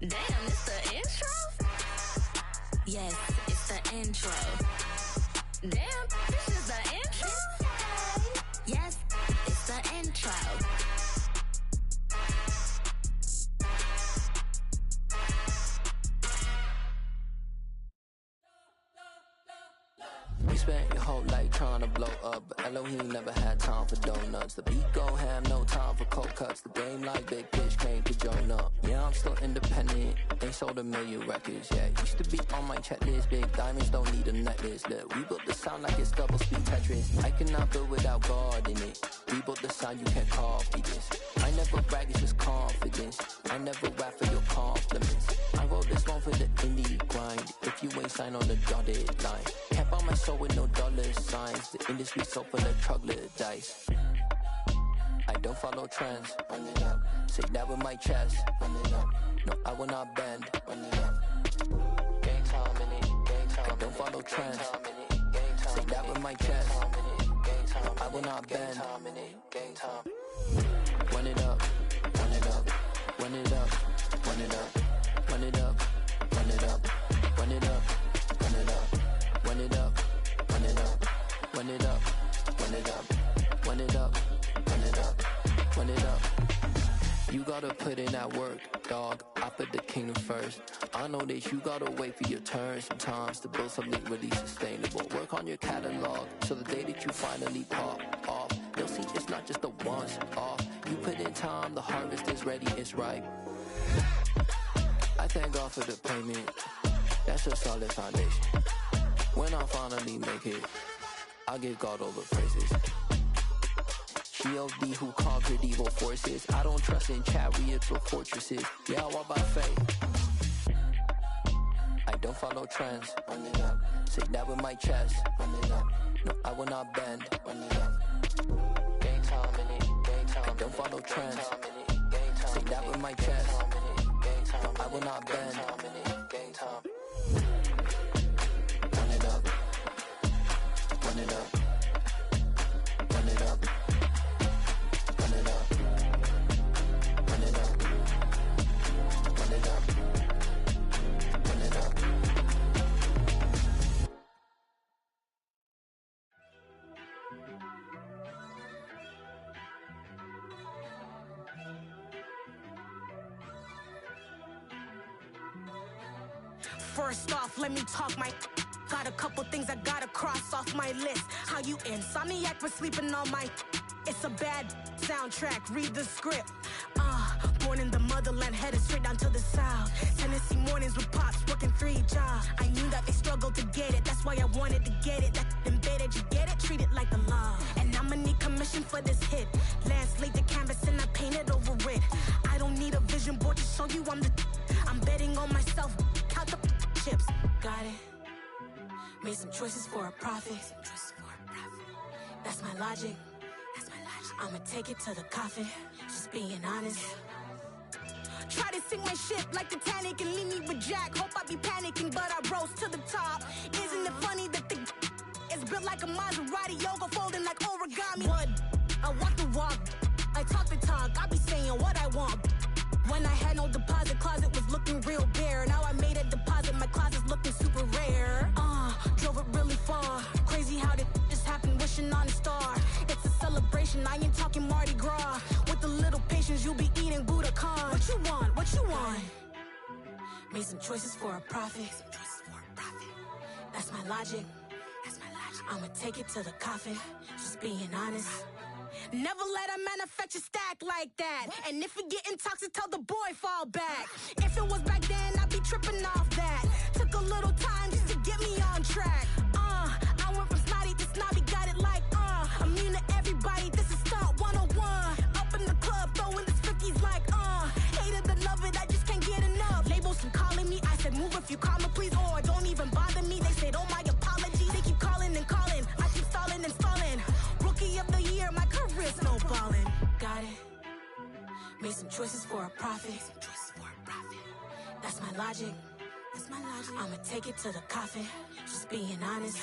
Damn, it's the intro? Yes, it's the intro. Damn, this is the intro? Yes, it's the intro. We spent your whole life trying to blow up, but Elohim never had time for donuts. The beat go ham, no time for cold cuts. The game like Big Fish came to join up. Yeah, I'm still independent, ain't sold a million records yet. Used to be on my checklist, big diamonds don't need a necklace. Look, we built the sound like it's double speed Tetris. I cannot build without God in it. We built the sound, you can't copy this. I never brag, it's just confidence. I never rap for your compliments. I wrote this one for the indie grind. If you ain't signed on the dotted line, can't buy my soul with no dollar signs. The industry so full of troglodytes. I don't follow trends. Run it up. Say that with my chest. Run it up. No, I will not bend. Run it up. Gang time in it. Gang time. I don't follow trends. Say that with my chest. No, I will not bend. Gang time. Run it up. Run it up. Run it up. Run it up. Run it up. Run it up. Run it up. Run it up. Run it up. Run it up. Run it up. Run it up. Run it up. Run it up. Run it up. You gotta put in that work, dog. I put the kingdom first. I know that you gotta wait for your turn sometimes to build something really sustainable. Work on your catalog so the day that you finally pop off, you'll see it's not just a once off. You put in time, the harvest is ready, it's ripe. I thank God for the payment. That's a solid foundation. When I finally make it, I'll give God all the praises. G.O.D. who conquered evil forces. I don't trust in chariots or fortresses. Yeah, I walk by faith. I don't follow trends. Run it up. Say that with my chest. Run it up. No, I will not bend. Run it up. Gang time in it. Gang time. I don't follow trends. Say that with my chest. No, I will not bend. Gang time. Run it up. Run it up. Run it up. Run it up. Run it up. Run it up. Run it up. First off, let me talk my. Got a couple things I gotta cross off my list. How you insomniac for sleeping on my. It's a bad soundtrack, read the script. Born in the motherland, headed straight down to the south. Tennessee mornings with pops, working 3 jobs. I knew that they struggled to get it, that's why I wanted to get it. That embedded, you get it, treat it like the law. And I'ma need commission for this hit. Lance laid the canvas and I painted over it. I don't need a vision board to show you I'm betting on myself, count the chips. Got it. Made some choices for a profit. That's my logic. I'ma take it to the coffin. Just being honest. Try to sink my ship like Titanic and leave me with Jack. Hope I be panicking, but I rose to the top. Isn't it funny that the is built like a Maserati, yoga folding like origami? What? I walk the walk. I talk the talk. I be saying what I want. When I had no deposit, closet was looking real bare. Now I made a deposit, my closet's looking super rare. Drove it really far. Crazy how did just happen, wishing on a star. It's a celebration, I ain't talking Mardi Gras. With a little patience, you'll be eating Budokan. What you want? What you want? Made some choices for a profit. That's my logic. I'ma take it to the coffin. Just being honest. Never let a manufacture stack like that. And if it getting toxic, tell the boy fall back. If it was back then, I'd be tripping off that. Took a little time just to get me on track. I went from snotty to snobby, got it like immune to everybody, this is stunt 101. Up in the club, throwing the 50s like hate it or love it, I just can't get enough. Labels keep calling me, I said move if you call me please, or don't even bother me. They said oh my apologies, they keep calling and calling. I keep stalling and stalling. Rookie of the year, my career snowballing. Got it. Made some choices for a profit. That's my logic. I'ma take it to the coffin. Just being honest.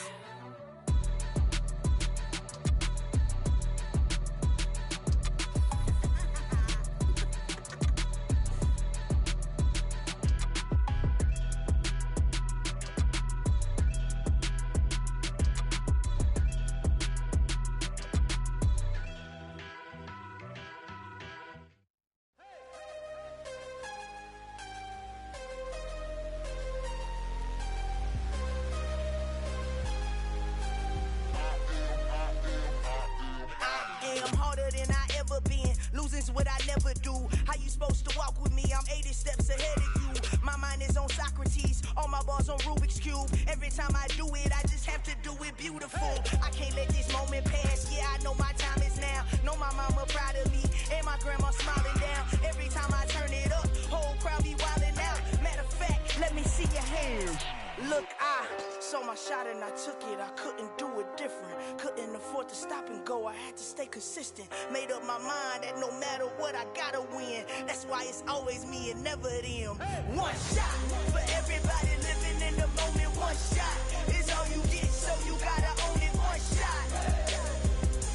Losing's what I never do. How you supposed to walk with me? I'm 80 steps ahead of you. My mind is on Socrates, all my bars on Rubik's Cube. Every time I do it, I just have to do it beautiful. I can't let this moment pass. Yeah, I know my time is now. Know my mama proud of me, and my grandma smiling down. Every time I turn it up, whole crowd be wildin' out. Matter of fact, let me see your hands. Look, I saw my shot and I took it. I couldn't do it different. Couldn't afford to stop and go. I had to stay consistent. Made up my mind that no matter what, I gotta win. That's why it's always me and never them. One shot for everybody living in the moment. One shot is all you get, so you gotta own it. One shot.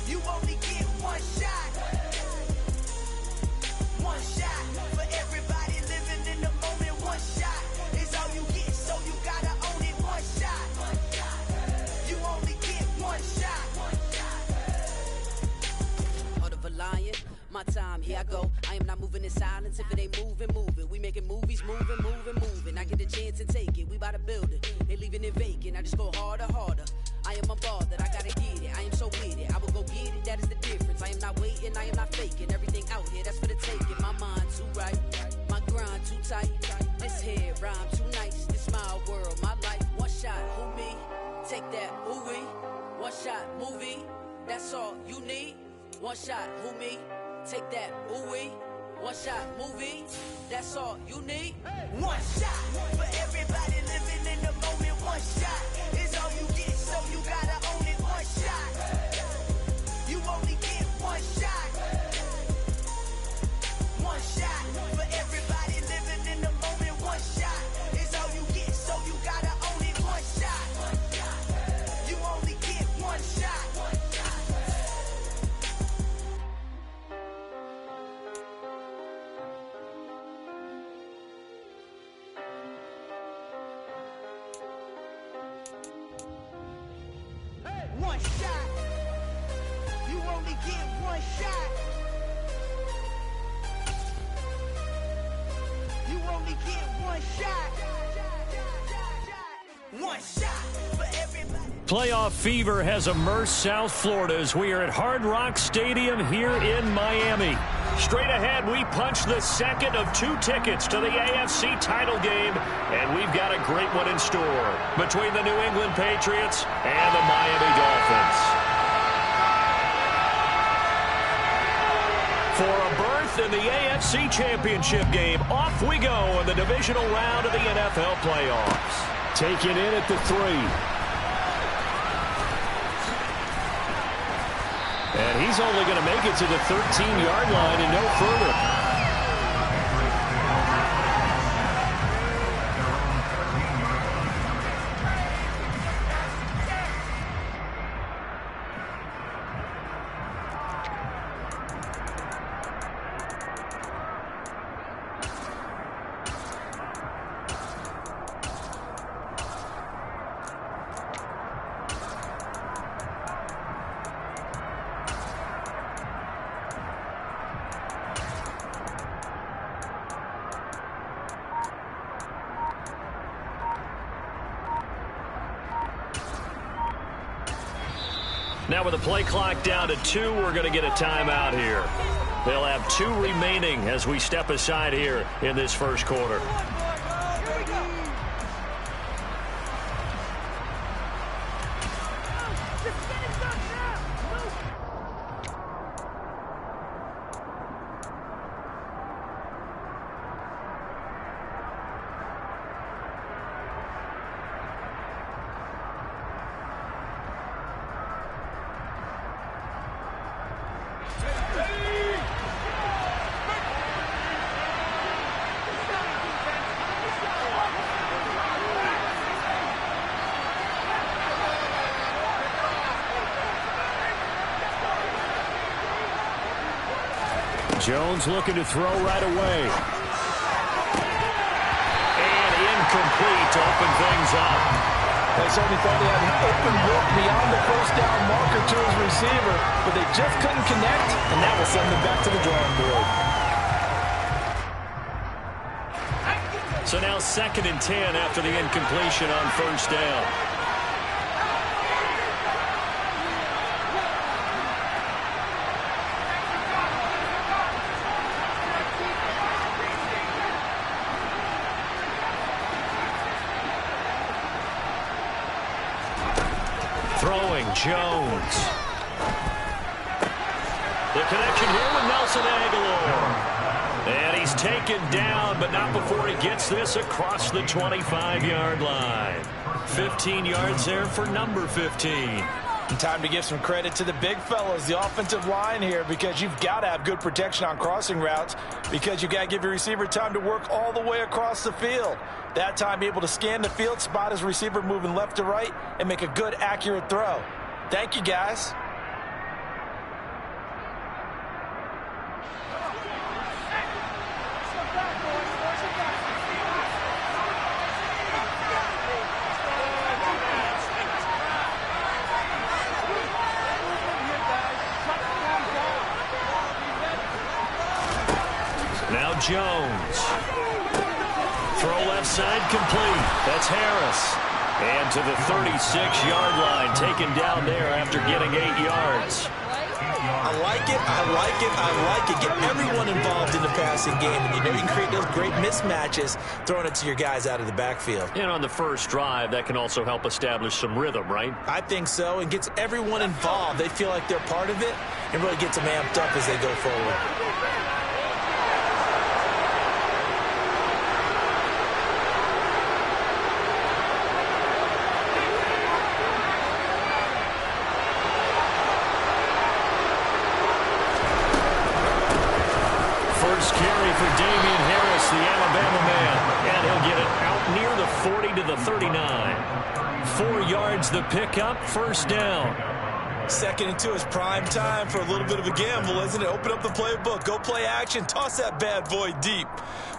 You only get one shot. One shot for everybody living in the moment. One shot is all you get, so you gotta own it. One shot. You only get one shot. Heart of a lion, my time, here I go. I am not moving in silence. If it ain't moving, moving. We making movies, moving, moving, moving. I get the chance to take it. We bout to build it. Ain't leaving it vacant. I just go harder, harder. I am a ball that I gotta get it. I am so with it. I will go get it. That is the difference. I am not waiting. I am not faking. Everything out here, that's for the taking. My mind too right. My grind too tight. This head rhyme too nice. This my world, my life. One shot, who me? Take that, ooh wee. One shot, movie. That's all you need. One shot, who me? Take that, ooh wee. One shot, movie. That's all you need. One shot for everybody living in the moment. One shot is all you get, so you gotta own it. One shot. You only get one shot. One shot for everybody living in the moment. One shot is all you get, so you gotta own it. One shot. You only get one shot. One shot. You only get one shot. You only get one shot. One shot for everybody. Playoff fever has immersed South Florida as we are at Hard Rock Stadium here in Miami. Straight ahead, we punch the second of 2 tickets to the AFC title game, and we've got a great one in store between the New England Patriots and the Miami Dolphins. For a berth in the AFC Championship game, off we go in the divisional round of the NFL playoffs. Taken in at the 3. And he's only going to make it to the 13-yard line and no further. Now with the play clock down to 2, we're going to get a timeout here. They'll have 2 remaining as we step aside here in this first quarter. Jones looking to throw right away. And incomplete to open things up. They certainly thought he had an open look beyond the first down marker to his receiver, but they just couldn't connect, and that will send them back to the drawing board. So now 2nd and 10 after the incompletion on first down. Throwing Jones. The connection here with Nelson Aguilar. And he's taken down, but not before he gets this across the 25-yard line. 15 yards there for number 15. And time to give some credit to the big fellows, the offensive line here, because you've got to have good protection on crossing routes, because you've got to give your receiver time to work all the way across the field. That time, be able to scan the field, spot his receiver moving left to right, and make a good, accurate throw. Thank you, guys. Now Jones. Throw left side complete. That's Harris. And to the 36-yard line, taken down there after getting 8 yards. I like it, I like it, I like it. Get everyone involved in the passing game, and you know you can create those great mismatches throwing it to your guys out of the backfield. And on the first drive, that can also help establish some rhythm, right? I think so, and gets everyone involved. They feel like they're part of it, and really gets them amped up as they go forward. The Alabama man, and he'll get it out near the 40 to the 39. 4 yards the pickup, first down. Second and 2 is prime time for a little bit of a gamble, isn't it? Open up the playbook, go play action, toss that bad boy deep.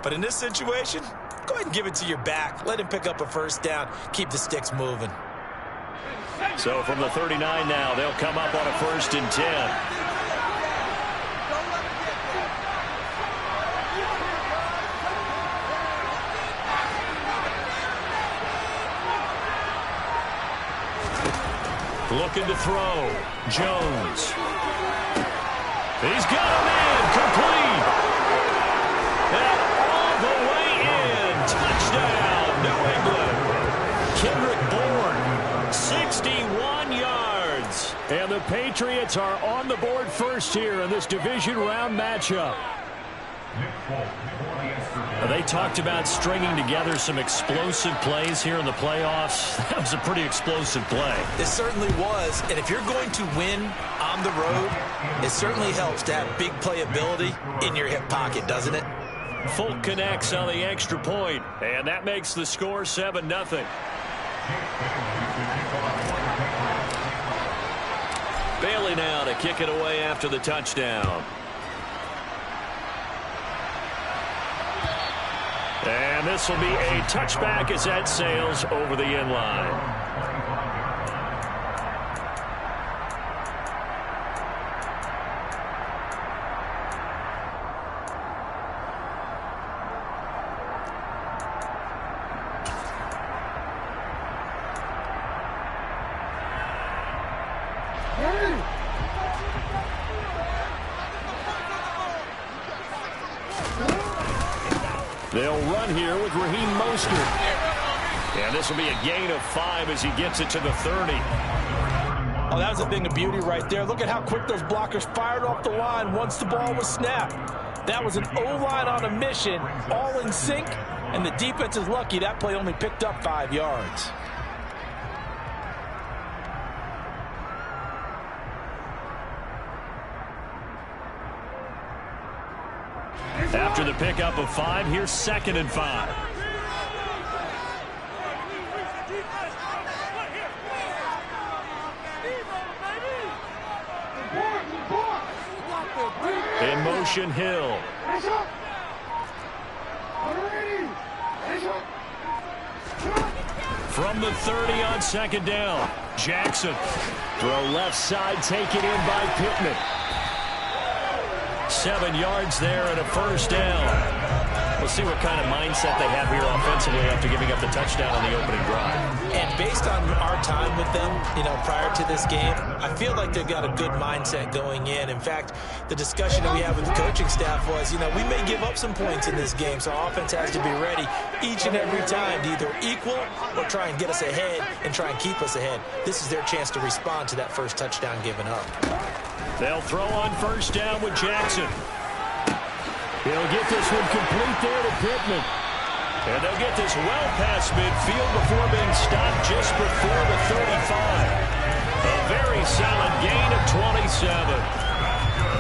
But in this situation, go ahead and give it to your back. Let him pick up a first down, keep the sticks moving. So from the 39 now, they'll come up on a 1st and 10. Looking to throw. Jones. He's got a man. Complete. And all the way in. Touchdown, New England. Kendrick Bourne, 61 yards. And the Patriots are on the board first here in this division round matchup. They talked about stringing together some explosive plays here in the playoffs. That was a pretty explosive play. It certainly was, and if you're going to win on the road, it certainly helps to have big playability in your hip pocket, doesn't it? Folk connects on the extra point, and that makes the score 7-0. Bailey now to kick it away after the touchdown. And this will be a touchback as that sails over the end line. They'll run here with Raheem Mostert. And this will be a gain of 5 as he gets it to the 30. Oh, that was a thing of beauty right there. Look at how quick those blockers fired off the line once the ball was snapped. That was an O-line on a mission, all in sync, and the defense is lucky that play only picked up 5 yards. After the pickup of 5, here's 2nd and 5. In motion, Hill. From the 30 on 2nd down. Jackson. Throw left side, taken in by Pittman. 7 yards there and a first down. We'll see what kind of mindset they have here offensively after giving up the touchdown on the opening drive. And based on our time with them, prior to this game, I feel like they've got a good mindset going in. In fact, the discussion that we had with the coaching staff was, we may give up some points in this game, so our offense has to be ready each and every time to either equal or try and get us ahead and try and keep us ahead. This is their chance to respond to that first touchdown given up. They'll throw on first down with Jackson. He'll get this one complete there to Pittman. And they'll get this well past midfield before being stopped just before the 35. A very solid gain of 27.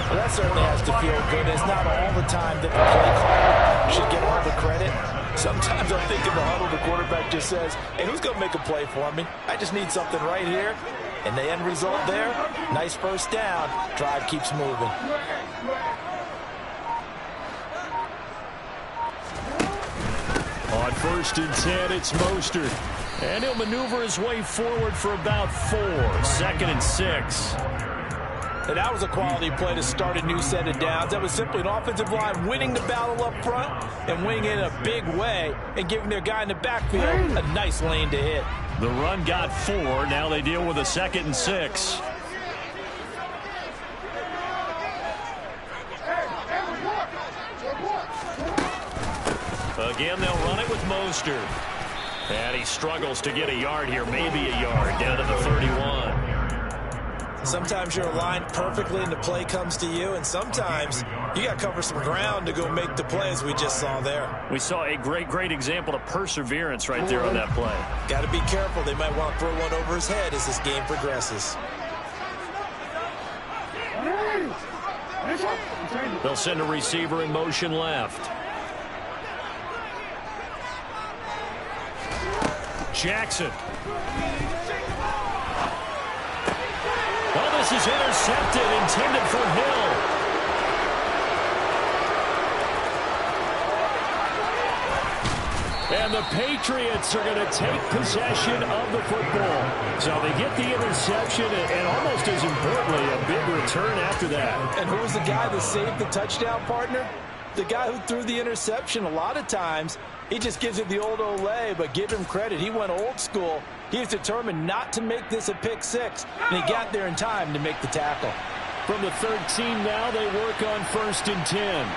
Well, that certainly has to feel good. It's not all the time that the play caller should get all the credit. Sometimes I'm thinking the huddle, the quarterback just says, hey, who's going to make a play for me? I just need something right here. And the end result there, nice first down. Drive keeps moving. On 1st and 10, it's Mostert. And he'll maneuver his way forward for about 4. 2nd and 6. And that was a quality play to start a new set of downs. That was simply an offensive line winning the battle up front and winning it in a big way and giving their guy in the backfield a nice lane to hit. The run got 4. Now they deal with a 2nd and 6. Again, they'll run it with Mostert. And he struggles to get a yard here, maybe a yard, down to the 31. Sometimes you're aligned perfectly and the play comes to you, and sometimes you got to cover some ground to go make the play, as we just saw there. We saw a great example of perseverance right there on that play. Got to be careful. They might want to throw one over his head as this game progresses. They'll send a receiver in motion left. Jackson. Oh, this is intercepted, intended for Hill. And the Patriots are going to take possession of the football. So they get the interception and almost as importantly, a big return after that. And who was the guy that saved the touchdown, partner? The guy who threw the interception. A lot of times, he just gives it the old Olay, but give him credit. He went old school. He was determined not to make this a pick six, and he got there in time to make the tackle. From the 13 now, they work on 1st and 10.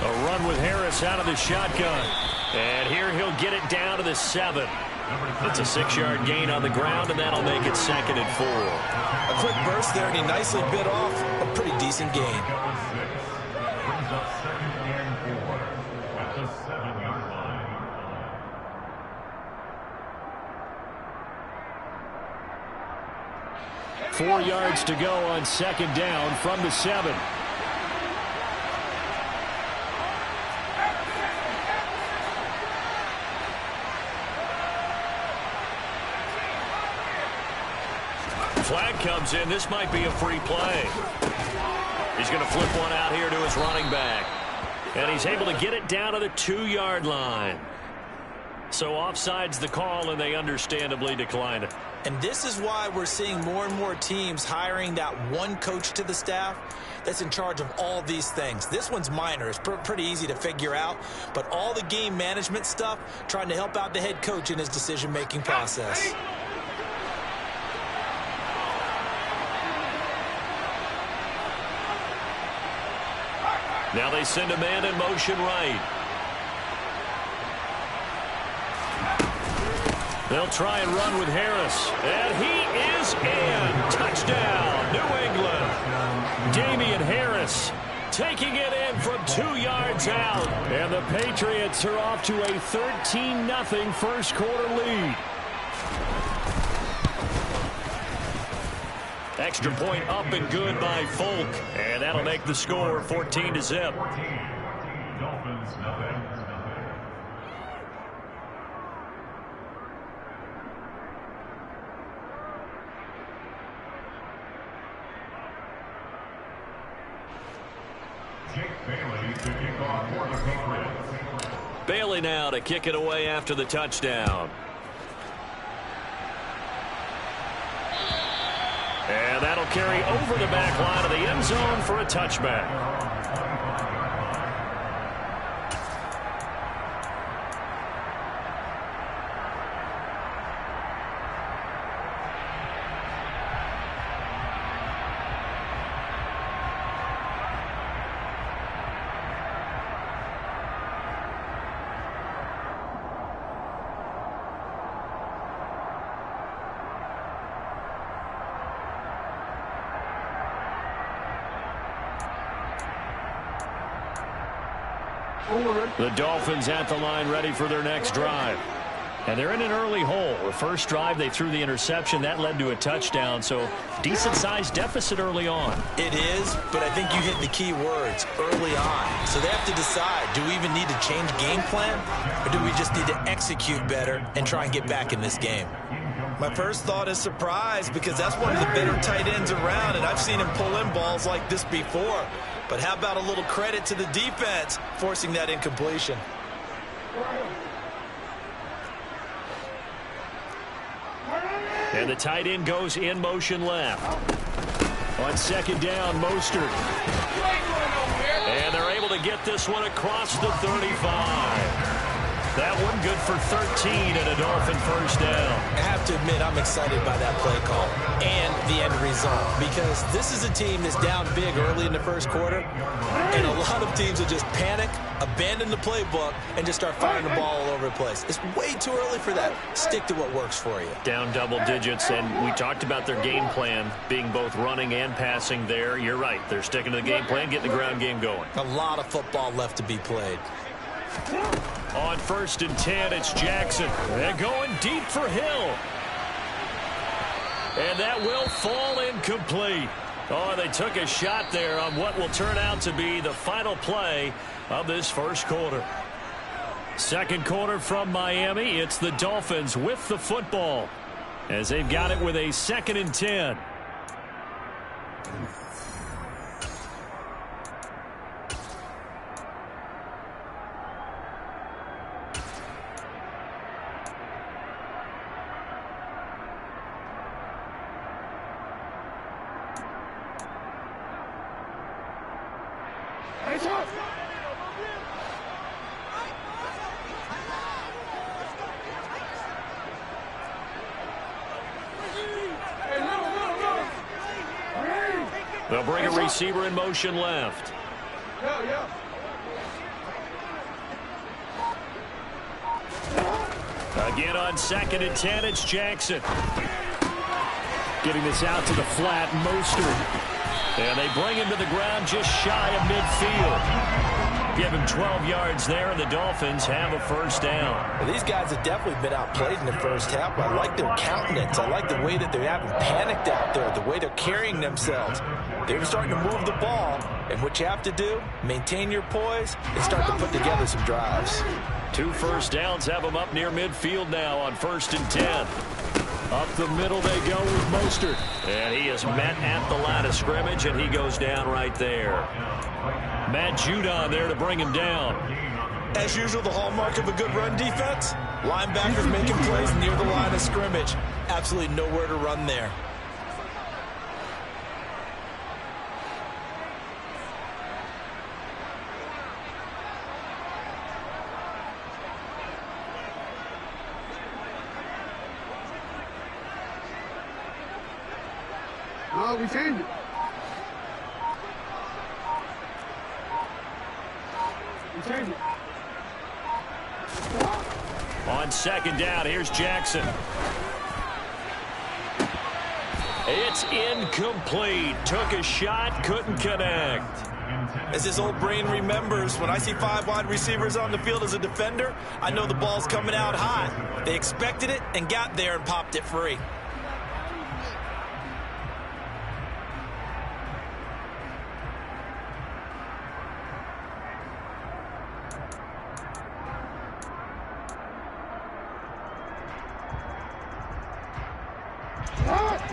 A run with Harris out of the shotgun. And here he'll get it down to the 7. It's a 6-yard gain on the ground, and that'll make it 2nd and 4. A quick burst there, and he nicely bit off a pretty decent gain. Four yards to go on 2nd down from the 7. Flag comes in. This might be a free play. He's going to flip one out here to his running back. And he's able to get it down to the 2-yard line. So offside's the call, and they understandably decline it. And this is why we're seeing more and more teams hiring that one coach to the staff that's in charge of all these things. This one's minor. It's pretty easy to figure out. But all the game management stuff, trying to help out the head coach in his decision-making process. Now they send a man in motion right. They'll try and run with Harris. And he is in. Touchdown, New England. Damian Harris taking it in from 2 yards out. And the Patriots are off to a 13-0 first quarter lead. Extra point up and good by Folk. And that'll make the score 14-0. Bailey now to kick it away after the touchdown. And that'll carry over the back line of the end zone for a touchback. The Dolphins at the line ready for their next drive. And they're in an early hole. The first drive, they threw the interception. That led to a touchdown, so decent-sized deficit early on. It is, but I think you hit the key words, early on. So they have to decide, do we even need to change game plan, or do we just need to execute better and try and get back in this game? My first thought is surprise, because that's one of the better tight ends around, and I've seen him pull in balls like this before. But how about a little credit to the defense forcing that incompletion? And the tight end goes in motion left. On second down, Mostert. And they're able to get this one across the 35. That one good for 13 and a Dolphin first down. I have to admit, I'm excited by that play call and the end result, because this is a team that's down big early in the first quarter, and a lot of teams will just panic, abandon the playbook, and just start firing the ball all over the place. It's way too early for that. Stick to what works for you. Down double digits, and we talked about their game plan being both running and passing there. You're right. They're sticking to the game plan, getting the ground game going. A lot of football left to be played. On 1st and 10, it's Jackson. They're going deep for Hill. And that will fall incomplete. Oh, they took a shot there on what will turn out to be the final play of this first quarter. Second quarter from Miami. It's the Dolphins with the football as they've got it with a 2nd and 10. They'll bring a receiver in motion left. Again on 2nd and 10, it's Jackson. Getting this out to the flat, Mostert. And they bring him to the ground just shy of midfield. Give him 12 yards there, and the Dolphins have a first down. Well, these guys have definitely been outplayed in the first half. I like their countenance. I like the way that they haven't panicked out there, the way they're carrying themselves. They're starting to move the ball, and what you have to do, maintain your poise and start to put together some drives. 2 first downs have them up near midfield now on 1st and 10. Up the middle they go with Mostert. And he is met at the line of scrimmage, and he goes down right there. Matt Judon there to bring him down. As usual, the hallmark of a good run defense, linebackers making plays near the line of scrimmage. Absolutely nowhere to run there. Oh, we changed it. We changed it. On 2nd down, here's Jackson. It's incomplete. Took a shot, couldn't connect. As his old brain remembers, when I see 5 wide receivers on the field as a defender, I know the ball's coming out hot. They expected it and got there and popped it free.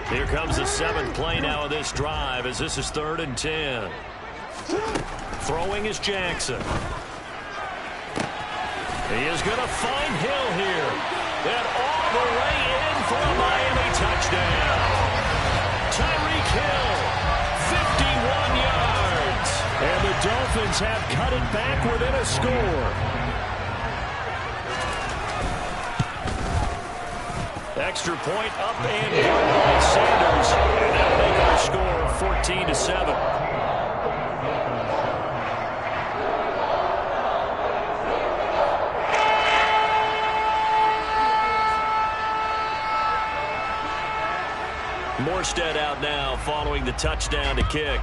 Here comes the 7th play now of this drive as this is 3rd and 10. He is going to find Hill here. And all the way in for a Miami touchdown. Tyreek Hill, 51 yards. And the Dolphins have cut it back within a score. Extra point up and good by Sanders. And that'll make our score 14-7. Morstead out now following the touchdown to kick.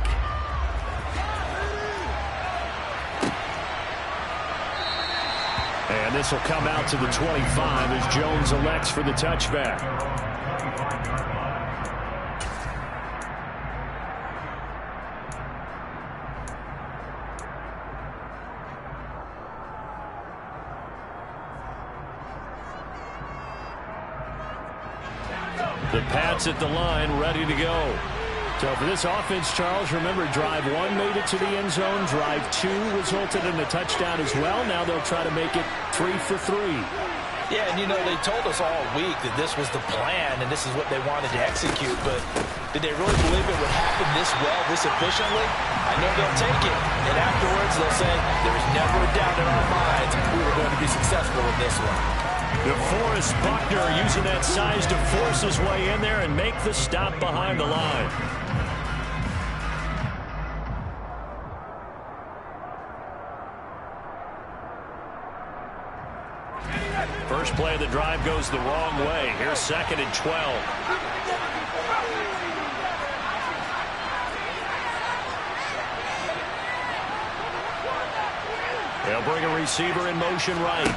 And this will come out to the 25 as Jones elects for the touchback. The Pats at the line, ready to go. So for this offense, Charles, remember, drive 1 made it to the end zone. Drive 2 resulted in a touchdown as well. Now they'll try to make it 3 for 3. Yeah, and you know, they told us all week that this was the plan and this is what they wanted to execute. But did they really believe it would happen this well, this efficiently? I know they'll take it. And afterwards, they'll say, there was never a doubt in our minds we were going to be successful with this one. DeForest Buckner using that size to force his way in there and make the stop behind the line. First play of the drive goes the wrong way. Here's 2nd and 12. They'll bring a receiver in motion right.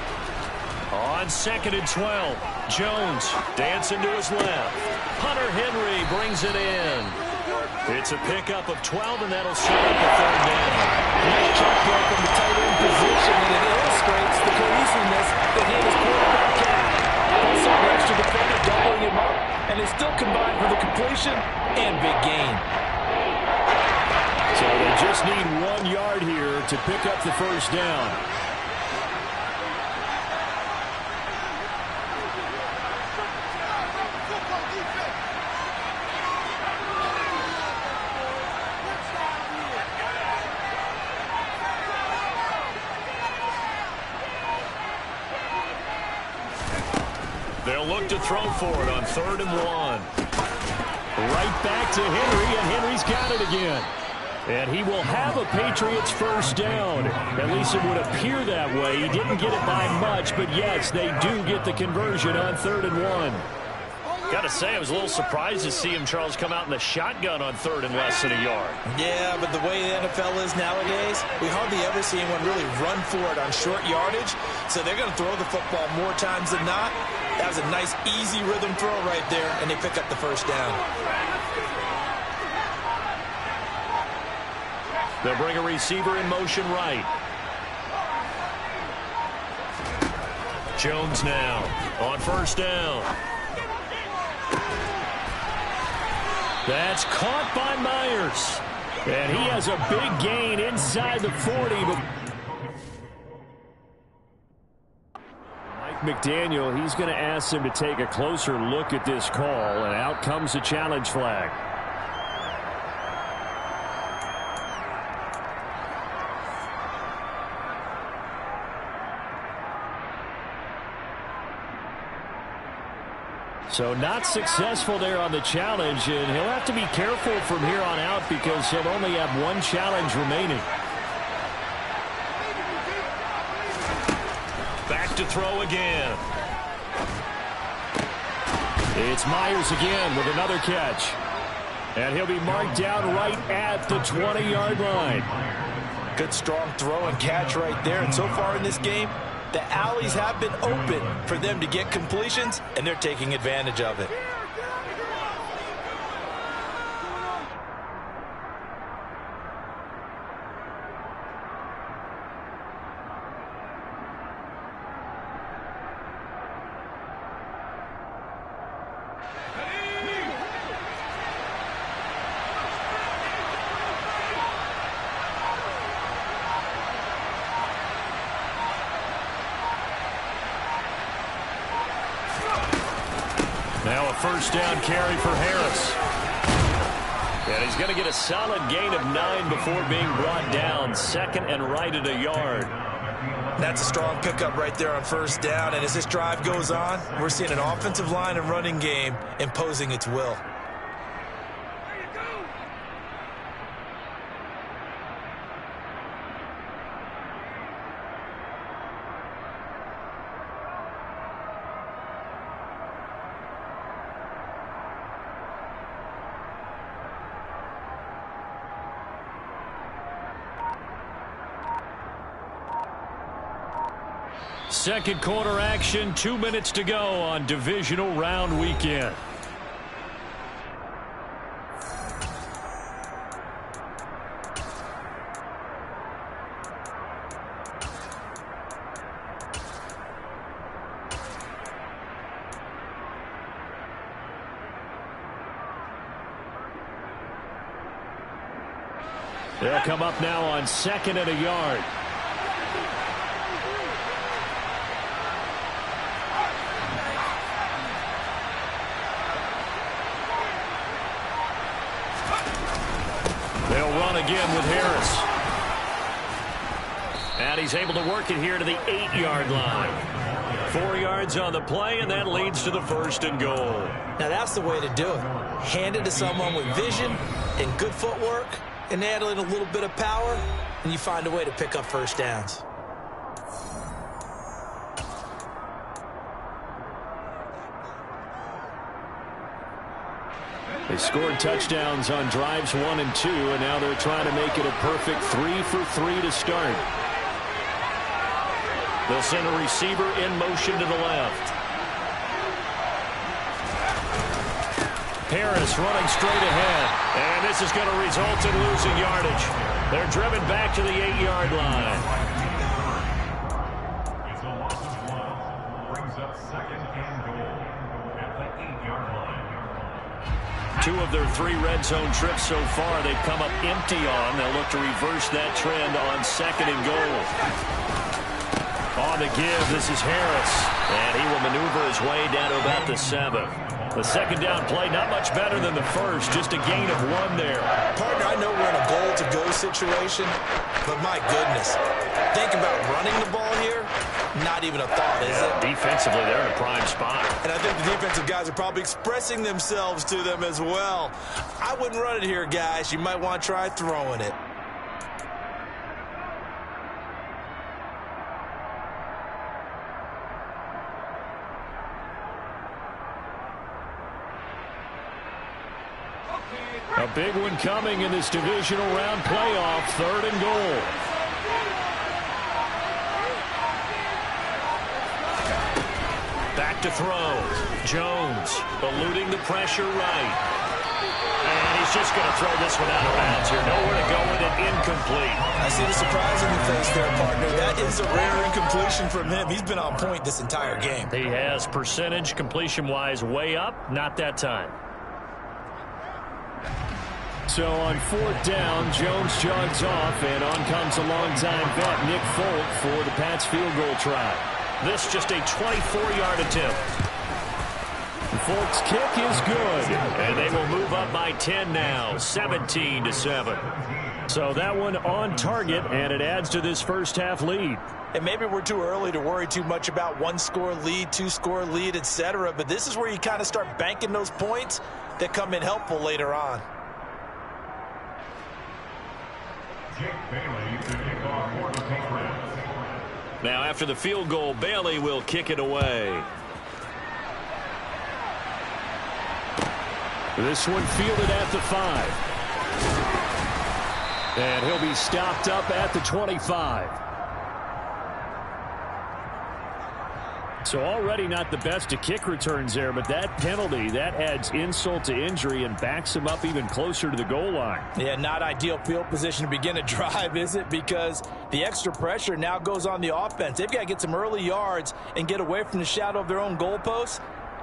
On 2nd and 12, Jones dancing to his left. Hunter Henry brings it in. It's a pickup of 12, and that'll set up a 3rd down. Nice check play from the tight end position, and it illustrates the cohesiveness that he and his quarterback have. Also, the extra defender doubling him up, and they still combined for the completion and big gain. So they just need 1 yard here to pick up the 1st down. They'll look to throw for it on 3rd and 1. Right back to Henry, and Henry's got it again. And he will have a Patriots 1st down. At least it would appear that way. He didn't get it by much, but yes, they do get the conversion on 3rd and 1. Got to say, I was a little surprised to see him, Charles, come out in the shotgun on 3rd and less than a yard. Yeah, but the way the NFL is nowadays, we hardly ever see anyone really run for it on short yardage. So they're going to throw the football more times than not. That was a nice, easy rhythm throw right there, and they pick up the 1st down. They'll bring a receiver in motion right. Jones now on 1st down. That's caught by Myers. And he has a big gain inside the 40. But Mike McDaniel, he's going to ask him to take a closer look at this call. And out comes the challenge flag. So not successful there on the challenge, and he'll have to be careful from here on out because he'll only have 1 challenge remaining. Back to throw again. It's Myers again with another catch. And he'll be marked down right at the 20-yard line. Good strong throw and catch right there. And so far in this game, the alleys have been open for them to get completions, and they're taking advantage of it. Now a first down carry for Harris. And he's going to get a solid gain of 9 before being brought down. Second and right at a yard. That's a strong pickup right there on first down. And as this drive goes on, we're seeing an offensive line and running game imposing its will. Second quarter action, 2 minutes to go on divisional round weekend. They'll come up now on second and a yard. They'll run again with Harris. And he's able to work it here to the 8-yard line. 4 yards on the play, and that leads to the first and goal. Now that's the way to do it. Hand it to someone with vision and good footwork, and add in a little bit of power, and you find a way to pick up first downs. They scored touchdowns on drives 1 and 2, and now they're trying to make it a perfect 3 for 3 to start. They'll send a receiver in motion to the left. Harris running straight ahead, and this is going to result in losing yardage. They're driven back to the 8-yard line. It's a loss of 1. Brings up second and goal at the 8-yard line. 2 of their 3 red zone trips so far they've come up empty on. They'll look to reverse that trend on second and goal. On the give, this is Harris, and he will maneuver his way down to about the 7. The second down play, not much better than the first, just a gain of 1 there. Partner, I know we're in a goal-to-go situation, but my goodness, think about running the ball here. Not even a thought, is it? Defensively, they're in a prime spot. And I think the defensive guys are probably expressing themselves to them as well. I wouldn't run it here, guys. You might want to try throwing it. A big one coming in this divisional round playoff, 3rd and goal. Back to throw. Jones eluding the pressure right. And he's just going to throw this one out of bounds here. Nowhere to go with it, incomplete. I see the surprise in the face there, partner. That is a rare incompletion from him. He's been on point this entire game. He has percentage completion-wise way up, not that time. So on 4th down, Jones jogs off, and on comes a long-time vet, Nick Folk, for the Pats field goal try. This just a 24-yard attempt. Folk's kick is good, and they will move up by 10 now, 17-7. So that one on target, and it adds to this first-half lead. And maybe we're too early to worry too much about 1-score lead, 2-score lead, etc. But this is where you kind of start banking those points that come in helpful later on. Now after the field goal, Bailey will kick it away. This one fielded at the 5. And he'll be stopped up at the 25. So already not the best of kick returns there, but that penalty, that adds insult to injury and backs him up even closer to the goal line. Yeah, not ideal field position to begin a drive, is it? Because the extra pressure now goes on the offense. They've got to get some early yards and get away from the shadow of their own goalposts.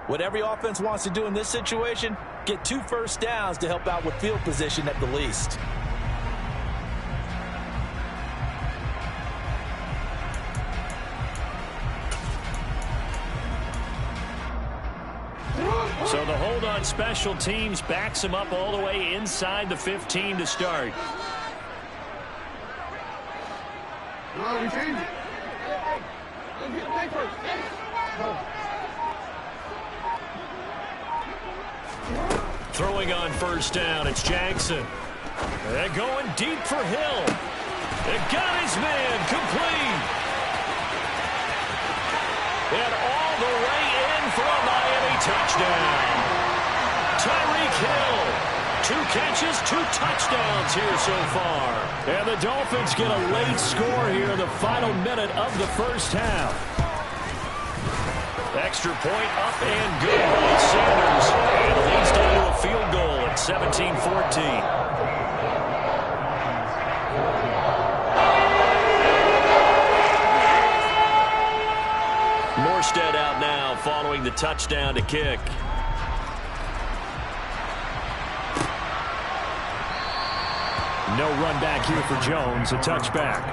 What every offense wants to do in this situation, get 2 first downs to help out with field position at the least. So the hold on special teams backs him up all the way inside the 15 to start. No, we changed it. Throwing on first down, it's Jackson. They're going deep for Hill. They got his man complete. And all the way in for a Miami touchdown. Tyreek Hill. 2 catches, 2 touchdowns here so far. And the Dolphins get a late score here in the final minute of the first half. Extra point up and good by Sanders. And it leads down to a field goal at 17-14. Morstead out now following the touchdown to kick. No run back here for Jones. A touchback.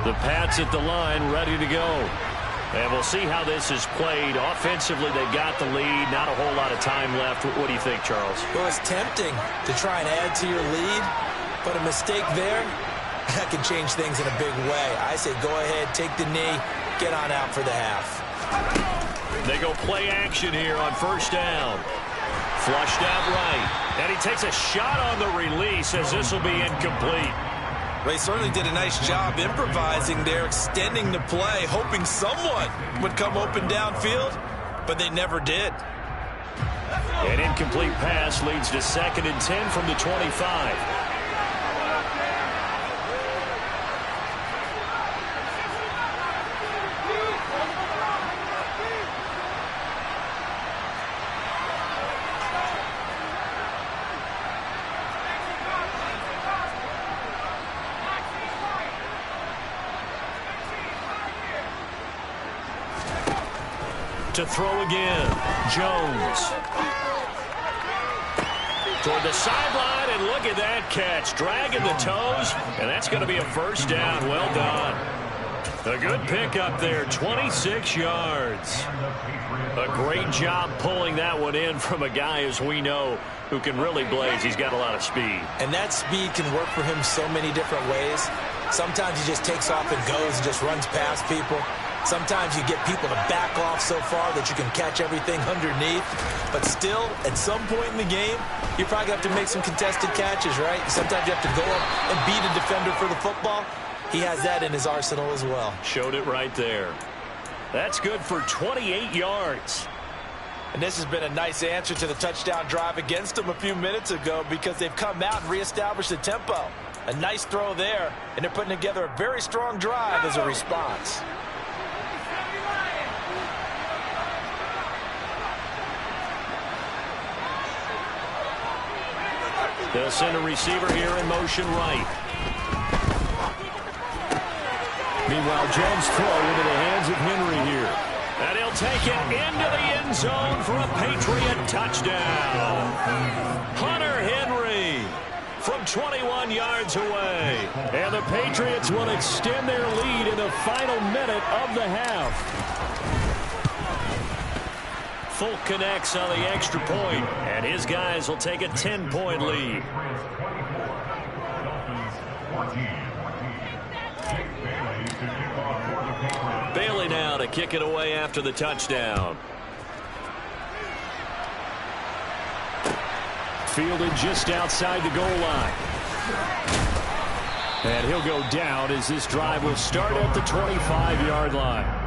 The Pats at the line, ready to go. And we'll see how this is played. Offensively, they got the lead. Not a whole lot of time left. What do you think, Charles? Well, it's tempting to try and add to your lead, but a mistake there, that can change things in a big way. I say go ahead, take the knee, get on out for the half. They go play action here on first down. Flushed out right. And he takes a shot on the release as this will be incomplete. Well, he certainly did a nice job improvising there, extending the play, hoping someone would come open downfield, but they never did. An incomplete pass leads to 2nd and 10 from the 25. To throw again, Jones. Toward the sideline, and look at that catch. Dragging the toes, and that's going to be a first down. Well done. A good pickup there, 26 yards. A great job pulling that one in from a guy, as we know, who can really blaze. He's got a lot of speed. And that speed can work for him so many different ways. Sometimes he just takes off and goes and just runs past people. Sometimes you get people to back off so far that you can catch everything underneath. But still, at some point in the game, you're probably going to have to make some contested catches, right? Sometimes you have to go up and beat a defender for the football. He has that in his arsenal as well. Showed it right there. That's good for 28 yards. And this has been a nice answer to the touchdown drive against them a few minutes ago because they've come out and reestablished the tempo. A nice throw there, and they're putting together a very strong drive as a response. They'll send a receiver here in motion right. Meanwhile, Jones' throw into the hands of Henry here. And he'll take it into the end zone for a Patriot touchdown. Hunter Henry from 21 yards away. And the Patriots will extend their lead in the final minute of the half. Folk connects on the extra point, and his guys will take a 10-point lead. Bailey now to kick it away after the touchdown. Fielded just outside the goal line. And he'll go down as this drive will start at the 25-yard line.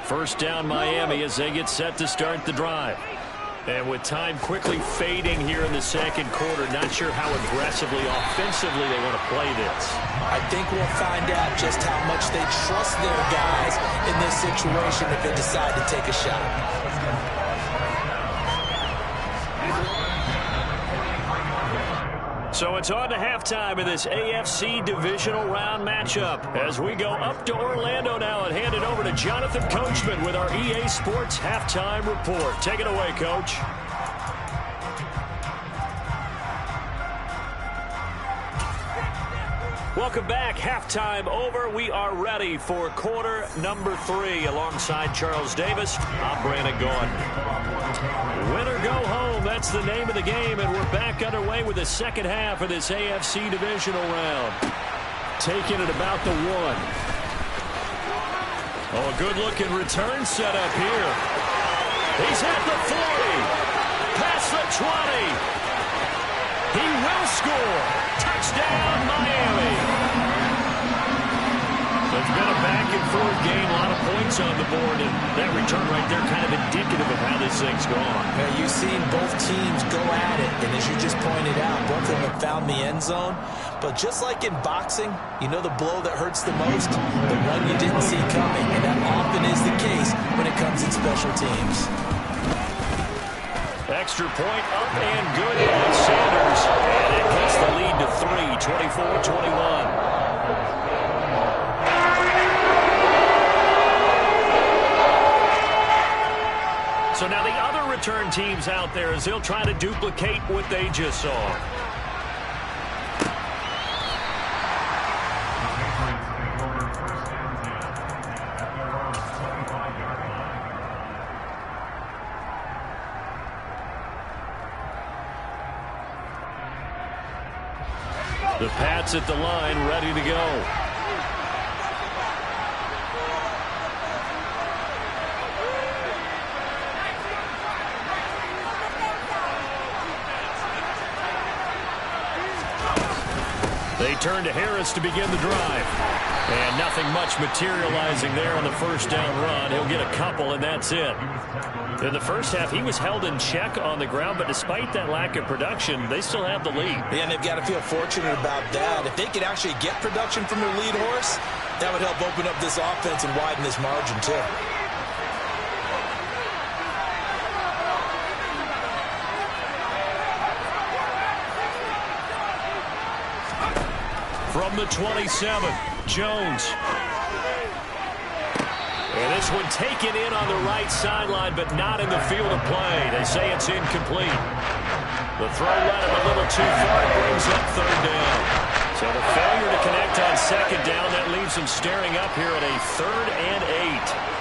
First down Miami as they get set to start the drive. And with time quickly fading here in the second quarter, not sure how aggressively, offensively they want to play this. I think we'll find out just how much they trust their guys in this situation if they decide to take a shot. So it's on to halftime in this AFC Divisional Round matchup as we go up to Orlando now and hand it over to Jonathan Coachman with our EA Sports Halftime Report. Take it away, Coach. Welcome back. Halftime over. We are ready for quarter number 3 alongside Charles Davis. I'm Brandon Gaudin. Win or go home. That's the name of the game, and we're back underway with the second half of this AFC Divisional Round. Taking it about the 1. Oh, a good-looking return set up here. He's at the 40. Past the 20. He will score. Touchdown, Miami. So it's been a back-and-forth game, a lot of points on the board, and that return right there kind of indicative of how this thing's gone. Yeah, you've seen both teams go at it, and as you just pointed out, both of them have found the end zone. But just like in boxing, you know the blow that hurts the most? The one you didn't see coming, and that often is the case when it comes in special teams. Extra point up and good by Sanders. And it cuts the lead to 3, 24-21. So now the other return teams out there as they'll try to duplicate what they just saw. The Pats at the line, ready to go. They turn to Harris to begin the drive. And nothing much materializing there on the first down run. He'll get a couple, and that's it. In the first half, he was held in check on the ground, but despite that lack of production, they still have the lead. Yeah, and they've got to feel fortunate about that. If they could actually get production from their lead horse, that would help open up this offense and widen this margin, too. From the 27, Jones. And this one taken in on the right sideline, but not in the field of play. They say it's incomplete. The throw led him a little too far. It brings up third down. So the failure to connect on second down, that leaves them staring up here at a 3rd and 8.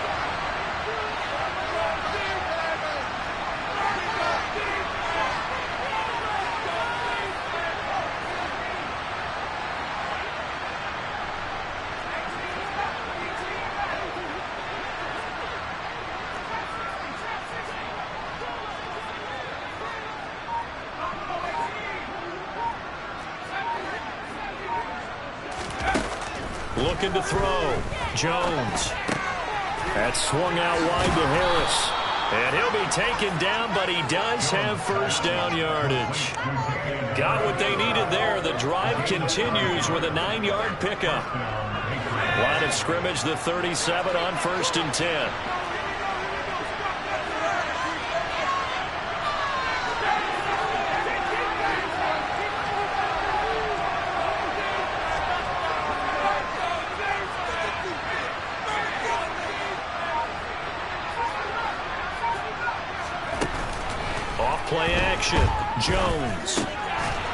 Looking to throw. Jones. That swung out wide to Harris. And he'll be taken down, but he does have first down yardage. Got what they needed there. The drive continues with a 9-yard pickup. Line of scrimmage, the 37 on 1st and 10. Play action. Jones.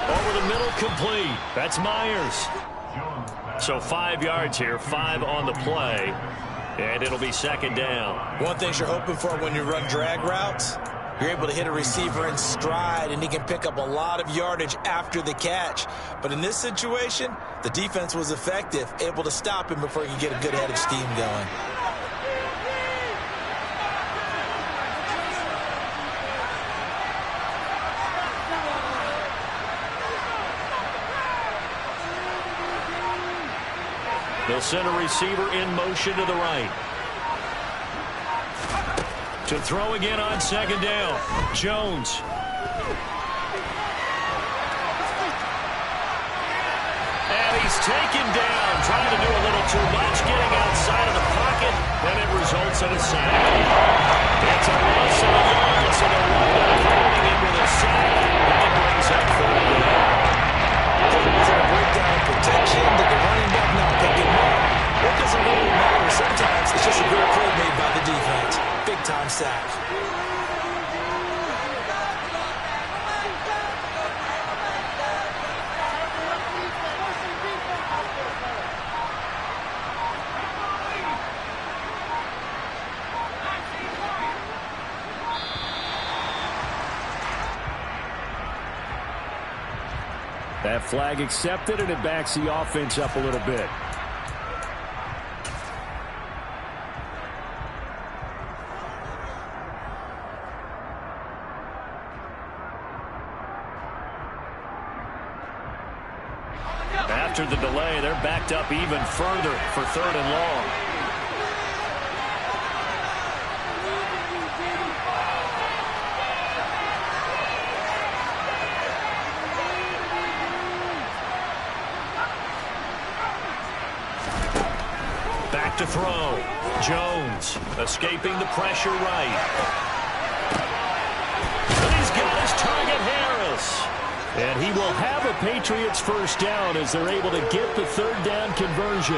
Over the middle, complete. That's Myers. So 5 yards here, 5 on the play. And it'll be second down. One thing you're hoping for when you run drag routes, you're able to hit a receiver in stride, and he can pick up a lot of yardage after the catch. But in this situation, the defense was effective, able to stop him before he could get a good head of steam going. They'll send a receiver in motion to the right. To throw again on second down. Jones. And he's taken down, trying to do a little too much, getting outside of the pocket, and it results in a sack. It's a loss of a yard, so the running holding him with a sack, and it brings up third down. There wasn't a breakdown in protection. Did the running back not pick him up? It doesn't really matter. Sometimes it's just a great play made by the defense. Big-time sack. That flag accepted, and it backs the offense up a little bit. After the delay, they're backed up even further for third and long. Back to throw. Jones escaping the pressure right. And he's got his target, Harris. And he will have a Patriots first down as they're able to get the third down conversion.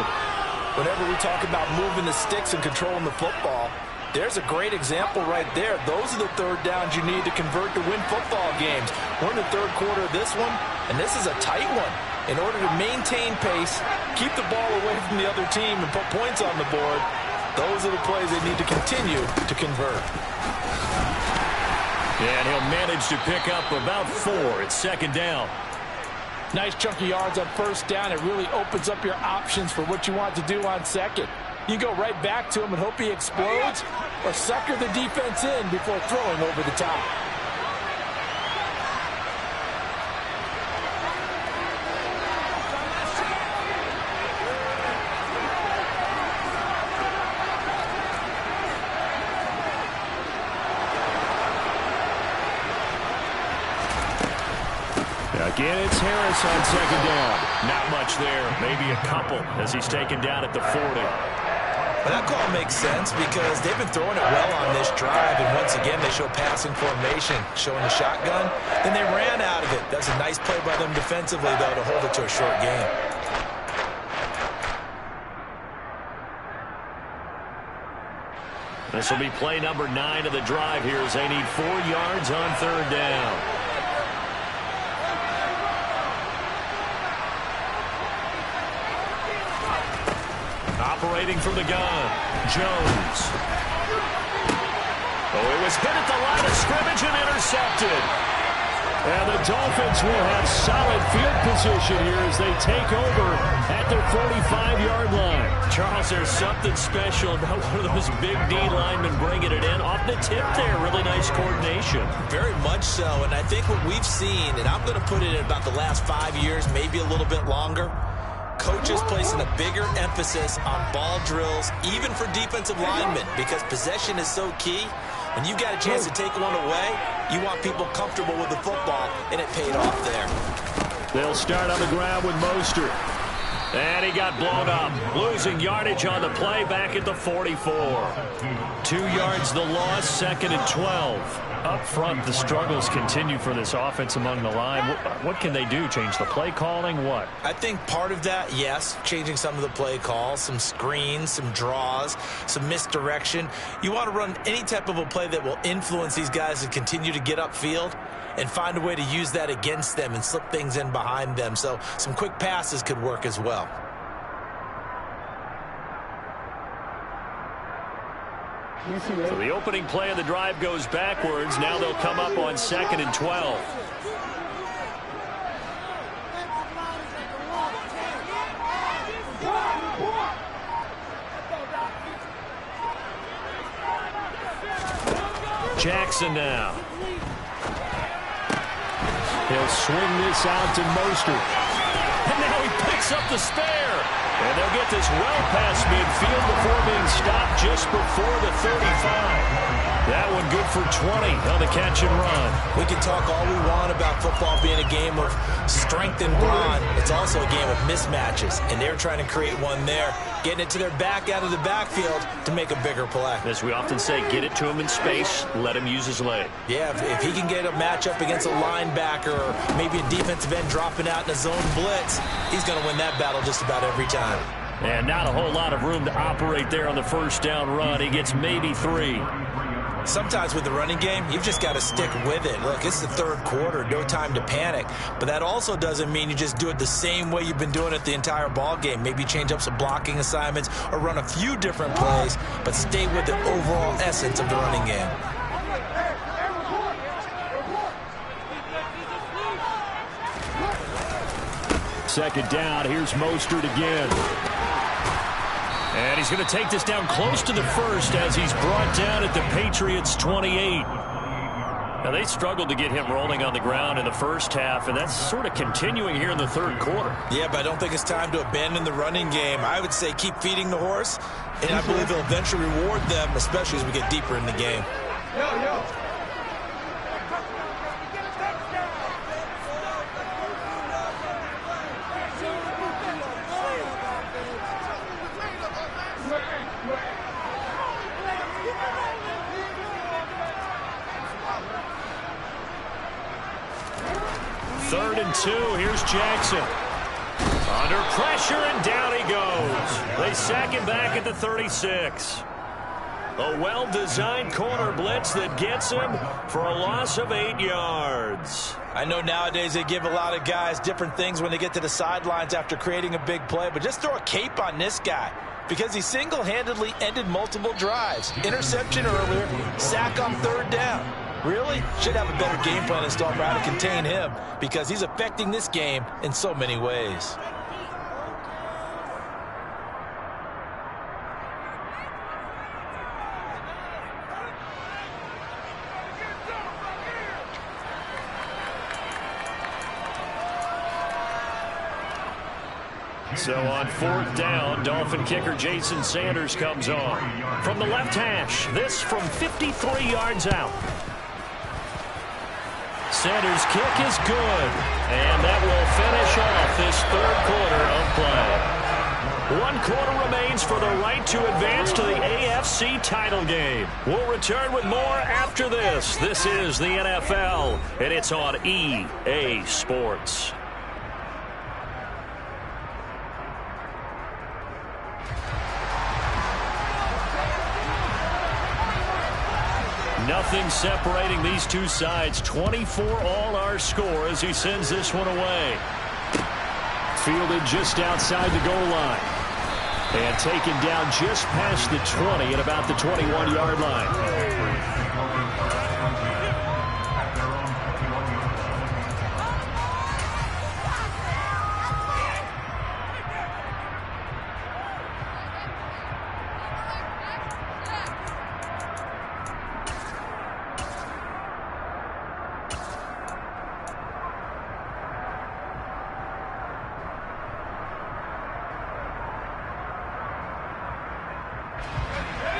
Whenever we talk about moving the sticks and controlling the football, there's a great example right there. Those are the third downs you need to convert to win football games. We're in the third quarter of this one, and this is a tight one. In order to maintain pace, keep the ball away from the other team, and put points on the board, those are the plays they need to continue to convert. And he'll manage to pick up about 4 at second down. Nice chunk of yards on first down. It really opens up your options for what you want to do on second. You go right back to him and hope he explodes, or sucker the defense in before throwing over the top. Again, it's Harris on second down. Not much there. Maybe a couple as he's taken down at the 40. Well, that call makes sense because they've been throwing it well on this drive, and once again they show passing formation, showing the shotgun. Then they ran out of it. That's a nice play by them defensively, though, to hold it to a short game. This will be play number 9 of the drive here as they need 4 yards on third down. Operating from the gun, Jones. Oh, it was hit at the line of scrimmage and intercepted. And the Dolphins will have solid field position here as they take over at their 45-yard line. Charles, there's something special about one of those big D linemen bringing it in off the tip there. Really nice coordination. Very much so, and I think what we've seen, and I'm going to put it in about the last 5 years, maybe a little bit longer, coaches placing a bigger emphasis on ball drills, even for defensive linemen, because possession is so key. When you got a chance to take one away, you want people comfortable with the football, and it paid off there. They'll start on the ground with Mostert. And he got blown up, losing yardage on the play back at the 44. 2 yards the loss, second and 12. Up front, the struggles continue for this offense among the line. What can they do? Change the play calling? What? I think part of that, yes, changing some of the play calls, some screens, some draws, some misdirection. You want to run any type of a play that will influence these guys to continue to get upfield and find a way to use that against them and slip things in behind them. So some quick passes could work as well. So the opening play of the drive goes backwards. Now they'll come up on second and 12. Jackson now. He'll swing this out to Mostert. And now he picks up the spare. And they'll get this well past midfield before being stopped just before the 35. That one good for 20 on the catch and run. We can talk all we want about football being a game of strength and brawn. It's also a game of mismatches, and they're trying to create one there, getting it to their back out of the backfield to make a bigger play. As we often say, get it to him in space, let him use his leg. Yeah, if he can get a matchup against a linebacker or maybe a defensive end dropping out in a zone blitz, he's going to win that battle just about every time. And not a whole lot of room to operate there on the first down run. He gets maybe 3. Sometimes with the running game, you've just got to stick with it. Look, it's the third quarter, no time to panic. But that also doesn't mean you just do it the same way you've been doing it the entire ball game. Maybe change up some blocking assignments or run a few different plays, but stay with the overall essence of the running game. Second down, here's Mostert again. And he's going to take this down close to the first as he's brought down at the Patriots' 28. Now, they struggled to get him rolling on the ground in the first half, and that's sort of continuing here in the third quarter. Yeah, but I don't think it's time to abandon the running game. I would say keep feeding the horse, and I believe he'll eventually reward them, especially as we get deeper in the game. Third and 2, here's Jackson. Under pressure, and down he goes. They sack him back at the 36. A well-designed corner blitz that gets him for a loss of 8 yards. I know nowadays they give a lot of guys different things when they get to the sidelines after creating a big play, but just throw a cape on this guy because he single-handedly ended multiple drives. Interception earlier, sack on third down. Really? Should have a better game plan installed for how to contain him because he's affecting this game in so many ways. So on fourth down, Dolphin kicker Jason Sanders comes on. From the left hash, this from 53 yards out. Sanders' kick is good, and that will finish off this third quarter of play. 1 quarter remains for the right to advance to the AFC title game. We'll return with more after this. This is the NFL, and it's on EA Sports. Nothing separating these two sides. 24 all our score as he sends this one away. Fielded just outside the goal line. And taken down just past the 20 at about the 21-yard line.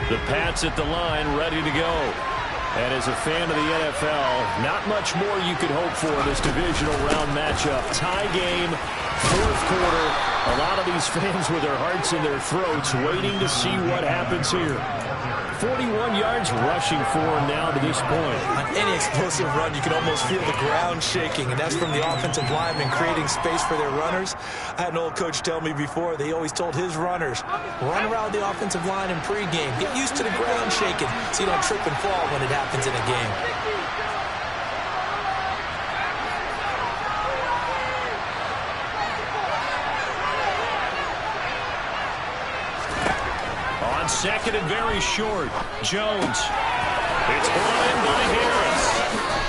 The Pats at the line, ready to go. And as a fan of the NFL, not much more you could hope for in this divisional round matchup. Tie game, fourth quarter. A lot of these fans with their hearts in their throats waiting to see what happens here. 41 yards rushing for him now to this point. On any explosive run, you can almost feel the ground shaking, and that's from the offensive linemen creating space for their runners. I had an old coach tell me before, they always told his runners, run around the offensive line in pregame. Get used to the ground shaking so you don't trip and fall when it happens in a game. Second and very short. Jones. It's brought in by Harris.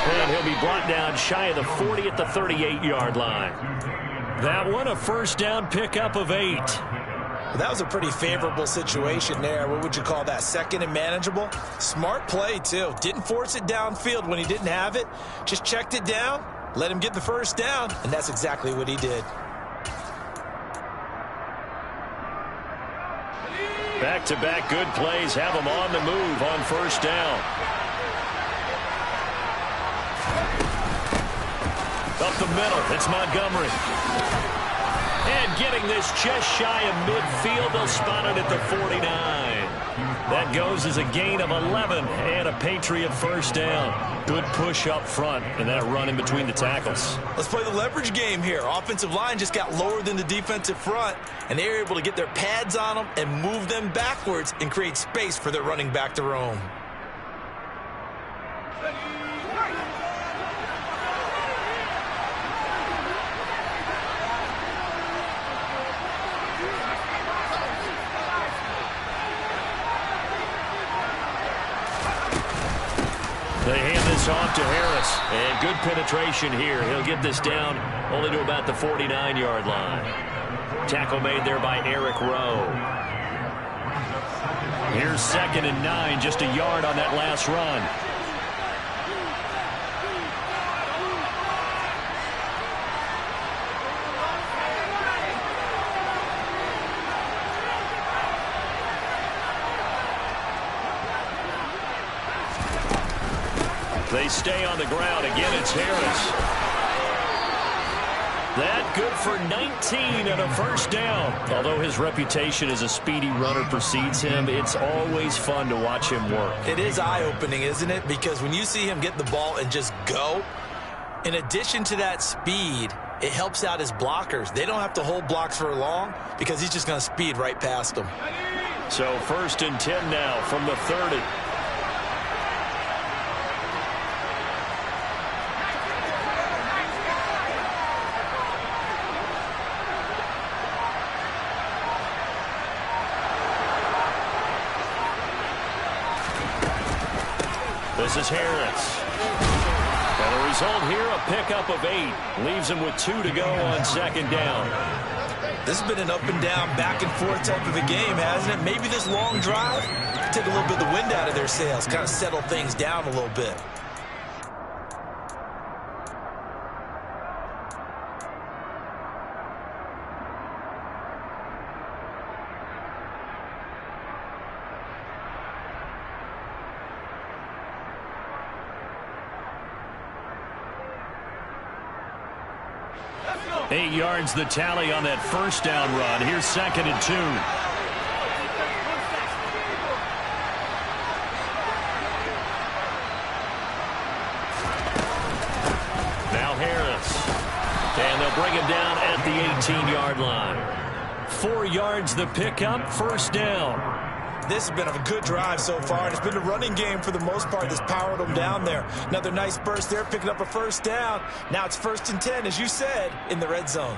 And he'll be brought down shy of the 40 at the 38-yard line. That one, a first down pickup of 8. That was a pretty favorable situation there. What would you call that? Second and manageable? Smart play, too. Didn't force it downfield when he didn't have it. Just checked it down, let him get the first down, and that's exactly what he did. Back-to-back good plays have them on the move on first down. Up the middle, it's Montgomery. And getting this just shy of midfield, they'll spot it at the 49. That goes as a gain of 11 and a Patriot first down. Good push up front and that run in between the tackles. Let's play the leverage game here. Offensive line just got lower than the defensive front, and they were able to get their pads on them and move them backwards and create space for their running back to roam. They hand this off to Harris, and good penetration here. He'll get this down only to about the 49-yard line. Tackle made there by Eric Rowe. Here's 2nd and 9, just a yard on that last run. They stay on the ground. Again, it's Harris. That good for 19 and a first down. Although his reputation as a speedy runner precedes him, it's always fun to watch him work. It is eye-opening, isn't it? Because when you see him get the ball and just go, in addition to that speed, it helps out his blockers. They don't have to hold blocks for long because he's just going to speed right past them. So 1st and 10 now from the 30. This is Harris. And the result here, a pickup of 8. Leaves him with 2 to go on 2nd down. This has been an up and down, back and forth type of a game, hasn't it? Maybe this long drive take a little bit of the wind out of their sails, kind of settle things down a little bit. Eight yards the tally on that first down run. Here's 2nd and 2. Now Harris. And they'll bring him down at the 18-yard line. 4 yards the pickup, first down. This has been a good drive so far, and it's been a running game for the most part that's powered them down there. Another nice burst there, picking up a first down. Now it's 1st and 10, as you said, in the red zone.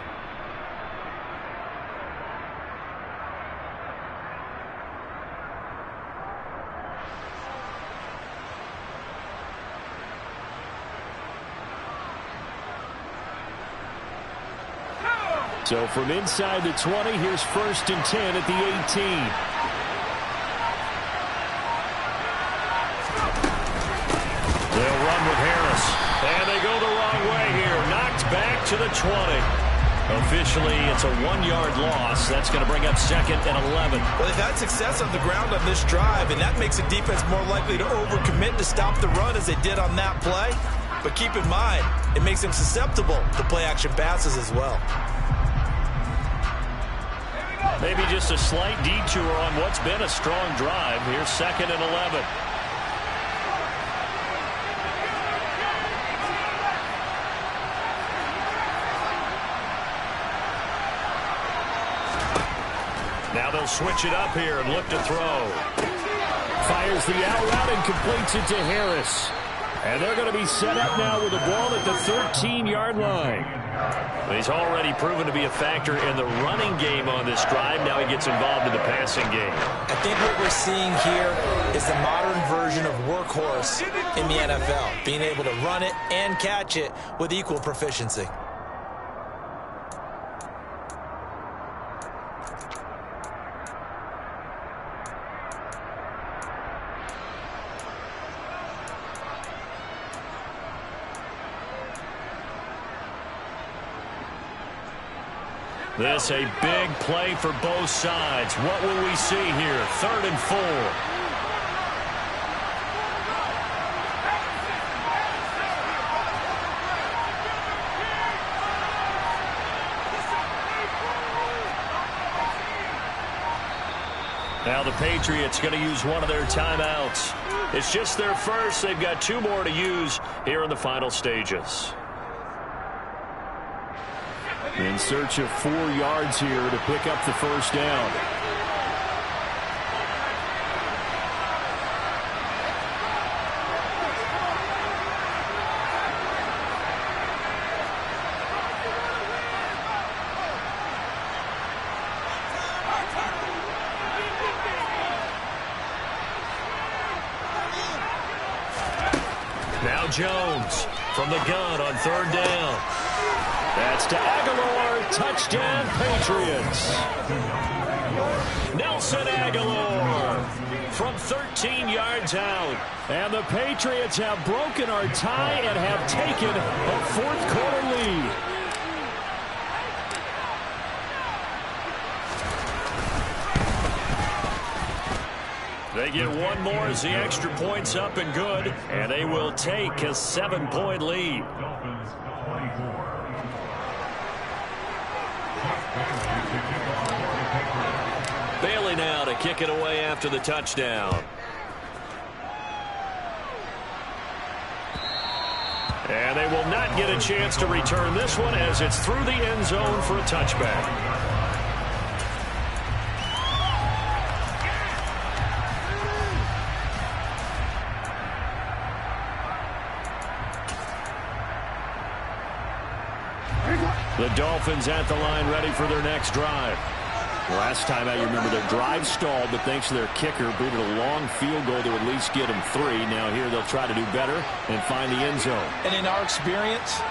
So from inside the 20, here's 1st and 10 at the 18. They'll run with Harris. And they go the wrong way here. Knocked back to the 20. Officially, it's a 1-yard loss. That's going to bring up 2nd and 11. Well, they've had success on the ground on this drive, and that makes the defense more likely to overcommit to stop the run as they did on that play. But keep in mind, it makes them susceptible to play-action passes as well. Maybe just a slight detour on what's been a strong drive. Here's 2nd and 11. Now they'll switch it up here and look to throw. Fires the out route and completes it to Harris. And they're going to be set up now with the ball at the 13-yard line. He's already proven to be a factor in the running game on this drive. Now he gets involved in the passing game. I think what we're seeing here is the modern version of workhorse in the NFL, being able to run it and catch it with equal proficiency. This a big play for both sides. What will we see here? 3rd and 4. Now the Patriots going to use one of their timeouts. It's just their first. They've got 2 more to use here in the final stages. In search of 4 yards here to pick up the first down. Now Jones from the gun on 3rd down. That's to Aguilar. Touchdown, Patriots. Nelson Aguilar from 13 yards out. And the Patriots have broken our tie and have taken a 4th quarter lead. They get one more as the extra point's up and good, and they will take a 7-point lead. Bailey now to kick it away after the touchdown. And they will not get a chance to return this one as it's through the end zone for a touchback. The Dolphins at the line ready for their next drive. Last time out, you remember their drive stalled, but thanks to their kicker, booted a long field goal to at least get them 3. Now here they'll try to do better and find the end zone. And in our experience,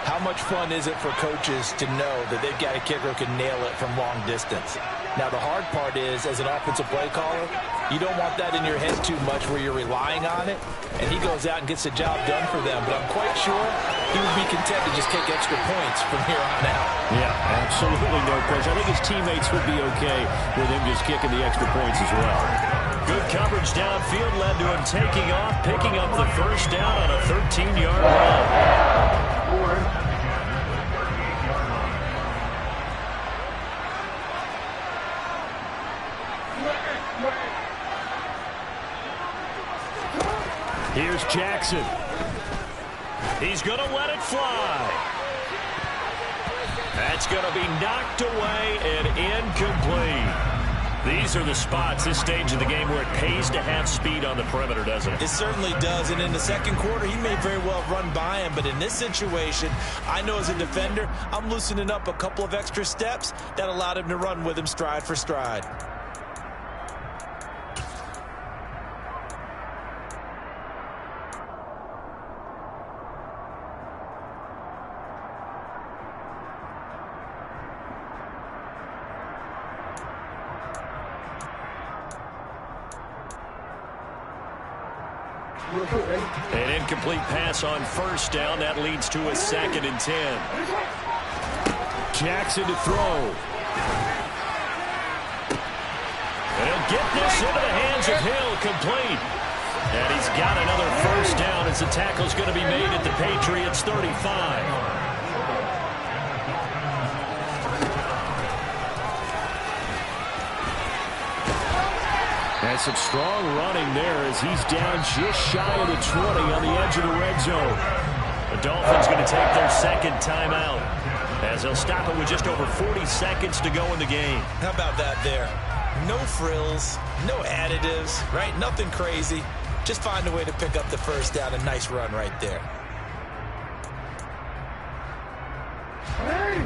how much fun is it for coaches to know that they've got a kicker who can nail it from long distance? Now the hard part is, as an offensive play caller, you don't want that in your head too much where you're relying on it, and he goes out and gets the job done for them. But I'm quite sure he would be content to just kick extra points from here on out. Yeah, absolutely no question. I think his teammates would be okay with him just kicking the extra points as well. Good coverage downfield led to him taking off, picking up the first down on a 13-yard run. Here's Jackson. He's going to let it fly. That's going to be knocked away and incomplete. These are the spots, this stage of the game, where it pays to have speed on the perimeter, doesn't it? It certainly does, and in the second quarter, he may very well run by him, but in this situation, I know as a defender, I'm loosening up a couple of extra steps that allowed him to run with him stride for stride. An incomplete pass on first down. That leads to a 2nd and 10. Jackson to throw. He'll get this into the hands of Hill, complete. And he's got another first down as the tackle's going to be made at the Patriots' 35. And some strong running there as he's down just shy of the 20 on the edge of the red zone. The Dolphins going to take their 2nd timeout as they'll stop it with just over 40 seconds to go in the game. How about that there? No frills, no additives, right? Nothing crazy. Just find a way to pick up the first down. A nice run right there.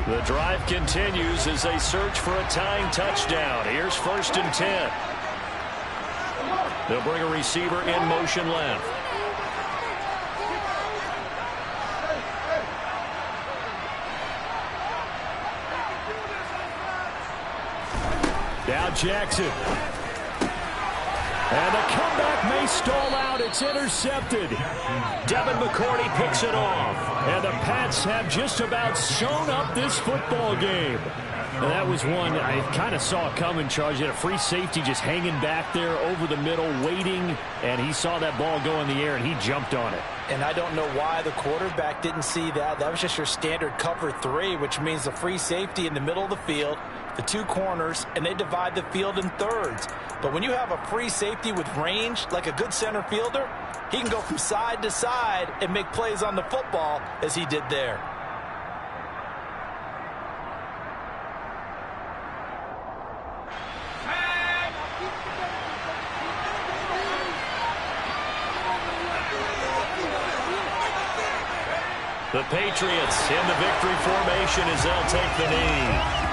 The drive continues as they search for a tying touchdown. Here's 1st and 10. They'll bring a receiver in motion left. Now Jackson. And the comeback may stall out. It's intercepted. Devin McCourty picks it off. And the Pats have just about sewn up this football game. And that was one I kind of saw coming, Charles. You had a free safety just hanging back there over the middle, waiting, and he saw that ball go in the air, and he jumped on it. And I don't know why the quarterback didn't see that. That was just your standard cover 3, which means the free safety in the middle of the field, the 2 corners, and they divide the field in thirds. But when you have a free safety with range, like a good center fielder, he can go from side to side and make plays on the football as he did there. The Patriots in the victory formation as they'll take the knee.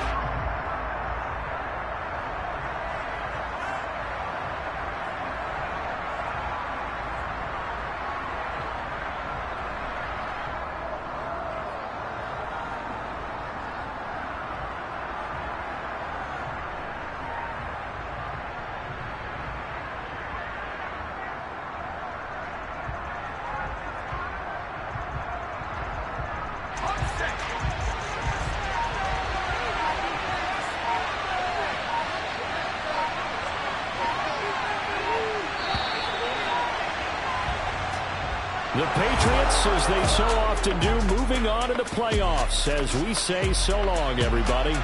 The Patriots, as they so often do, moving on to the playoffs as we say so long, everybody.